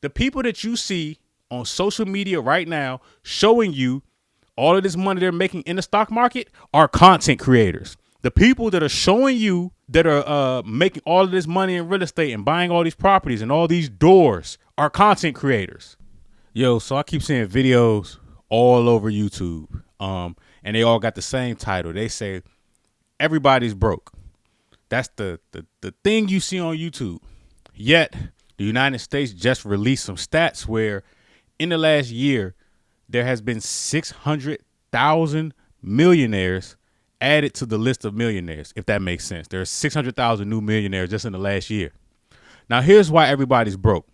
The people that you see on social media right now showing you all of this money they're making in the stock market are content creators. The people that are showing you that are making all of this money in real estate and buying all these properties and all these doors are content creators. Yo, so I keep seeing videos all over YouTube, and they all got the same title. They say everybody's broke. That's the thing you see on YouTube. Yet the United States just released some stats where in the last year there has been 600,000 millionaires added to the list of millionaires, if that makes sense. There's 600,000 new millionaires just in the last year. Now, here's why everybody's broke.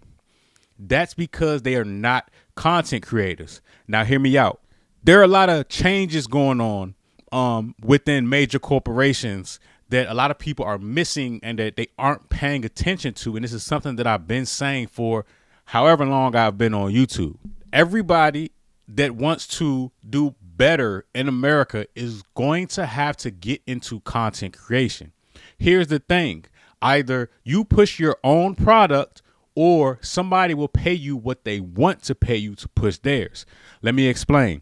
That's because they are not content creators. Now, hear me out. There are a lot of changes going on within major corporations that a lot of people are missing and that they aren't paying attention to. And this is something that I've been saying for however long I've been on YouTube. Everybody that wants to do better in America is going to have to get into content creation. Here's the thing. Either you push your own product or somebody will pay you what they want to pay you to push theirs. Let me explain.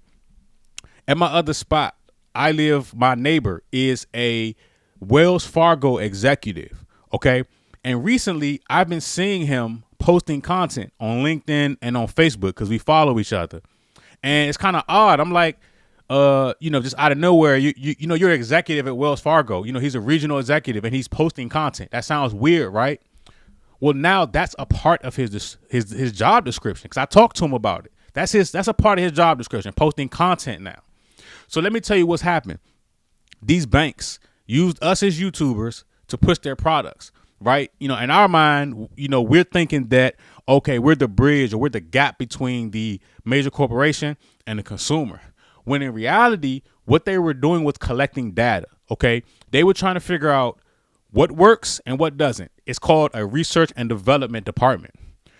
At my other spot, my neighbor is a Wells Fargo executive. Okay. And recently I've been seeing him posting content on LinkedIn and on Facebook because we follow each other. And it's kind of odd. I'm like, just out of nowhere, you're an executive at Wells Fargo. He's a regional executive and he's posting content. That sounds weird, right? Well, now that's a part of his job description because I talked to him about it. That's a part of his job description, posting content now. So let me tell you what's happened. These banks used us as YouTubers to push their products, right? In our mind, we're thinking that, okay, we're the bridge or we're the gap between the major corporation and the consumer. When in reality, what they were doing was collecting data. Okay. They were trying to figure out what works and what doesn't. It's called a research and development department.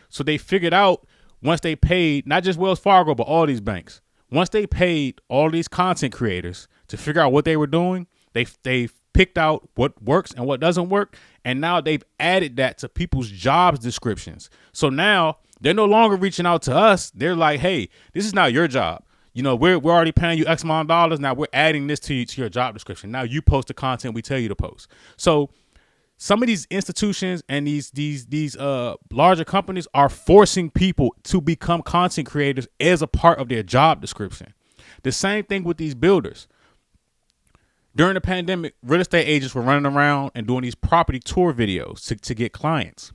So they figured out once they paid, not just Wells Fargo, but all these banks, once they paid all these content creators to figure out what they were doing, they picked out what works and what doesn't work. And now they've added that to people's jobs descriptions. So now they're no longer reaching out to us. They're like, hey, this is not your job. We're already paying you X amount of dollars. Now we're adding this to your job description. Now you post the content we tell you to post. So some of these institutions and these larger companies are forcing people to become content creators as a part of their job description. The same thing with these builders. During the pandemic, real estate agents were running around and doing these property tour videos to get clients.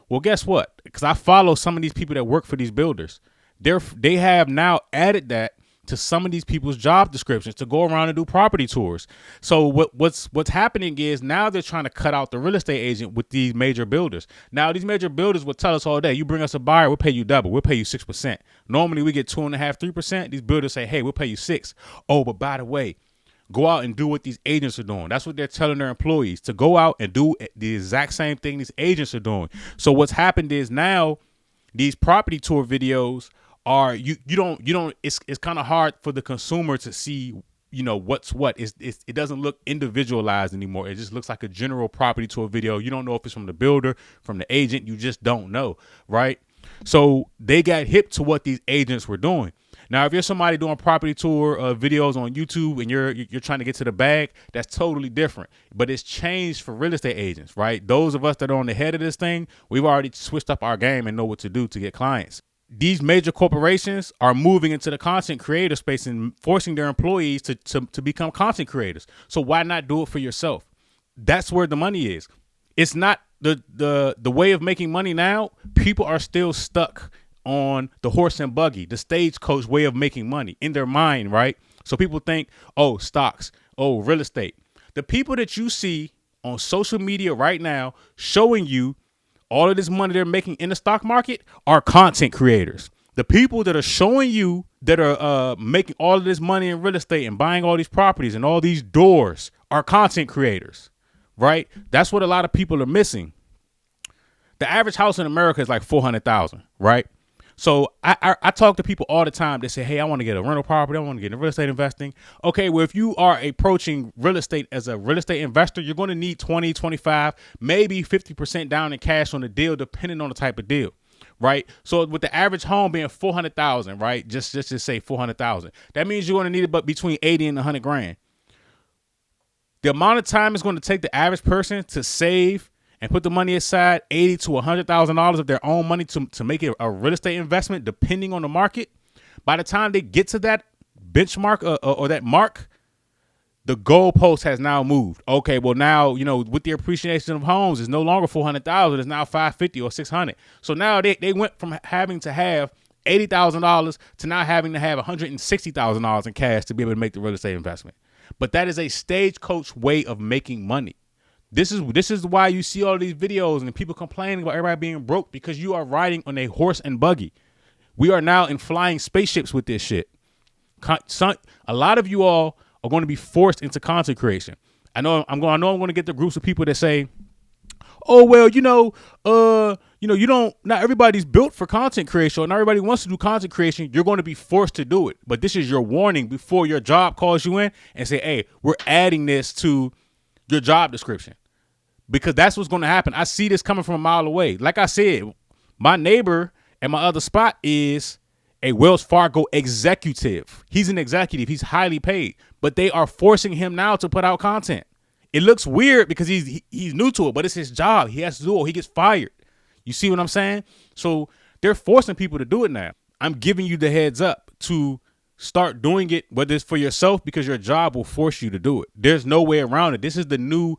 Well, guess what? Because I follow some of these people that work for these builders. They have now added that to some of these people's job descriptions to go around and do property tours. So what's happening is now they're trying to cut out the real estate agent with these major builders. Now these major builders will tell us all day, you bring us a buyer, we'll pay you double. We'll pay you 6%. Normally we get 2.5%, 3%. These builders say, hey, we'll pay you 6%. Oh, but by the way, go out and do what these agents are doing. That's what they're telling their employees, to go out and do the exact same thing these agents are doing. So what's happened is now these property tour videos are it's kind of hard for the consumer to see, what's what. It doesn't look individualized anymore. It just looks like a general property tour video. You don't know if it's from the builder, from the agent. You just don't know, right? So they got hip to what these agents were doing. Now, if you're somebody doing property tour videos on YouTube and you're trying to get to the bag, that's totally different. But it's changed for real estate agents, right? Those of us that are on the head of this thing, we've already switched up our game and know what to do to get clients. These major corporations are moving into the content creator space and forcing their employees to become content creators. So why not do it for yourself? That's where the money is. It's not the way of making money now. People are still stuck on the horse and buggy, the stagecoach way of making money in their mind, right? So people think, oh, stocks, oh, real estate. The people that you see on social media right now showing you all of this money they're making in the stock market are content creators. The people that are showing you that are making all of this money in real estate and buying all these properties and all these doors are content creators, right? That's what a lot of people are missing. The average house in America is like $400,000, right? So I talk to people all the time. They say, hey, I want to get a rental property. I want to get into real estate investing. Okay, well, if you are approaching real estate as a real estate investor, you're going to need 20, 25, maybe 50% down in cash on the deal, depending on the type of deal, right? So with the average home being 400,000, right? Just to say 400,000. That means you're going to need about between 80 and 100 grand. The amount of time it's going to take the average person to save and put the money aside, $80,000 to $100,000 of their own money to make it a real estate investment, depending on the market. By the time they get to that benchmark or that mark, the goalpost has now moved. Okay, well now, with the appreciation of homes, it's no longer 400,000, it's now 550 or 600. So now they went from having to have $80,000 to now having to have $160,000 in cash to be able to make the real estate investment. But that is a stagecoach way of making money. This is why you see all these videos and people complaining about everybody being broke, because you are riding on a horse and buggy. We are now in flying spaceships with this shit. A lot of you all are going to be forced into content creation. I know I'm going to get the groups of people that say, "Oh well, not everybody's built for content creation, or not everybody wants to do content creation. You're going to be forced to do it." But this is your warning before your job calls you in and say, "Hey, we're adding this to your job description," because that's what's going to happen. I see this coming from a mile away. Like I said, my neighbor at my other spot is a Wells Fargo executive. He's an executive. He's highly paid, but they are forcing him now to put out content. It looks weird because he's new to it, but it's his job. He has to do it or he gets fired. You see what I'm saying? So they're forcing people to do it now. I'm giving you the heads up to start doing it, whether it's for yourself, because your job will force you to do it. There's no way around it. This is the new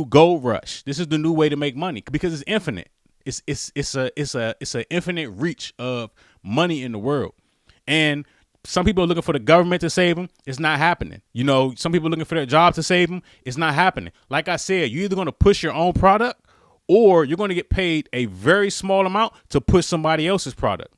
gold rush. This is the new way to make money because it's infinite. It's a infinite reach of money in the world. And some people are looking for the government to save them. It's not happening. Some people are looking for their job to save them. It's not happening. Like I said, you're either going to push your own product or you're going to get paid a very small amount to push somebody else's product.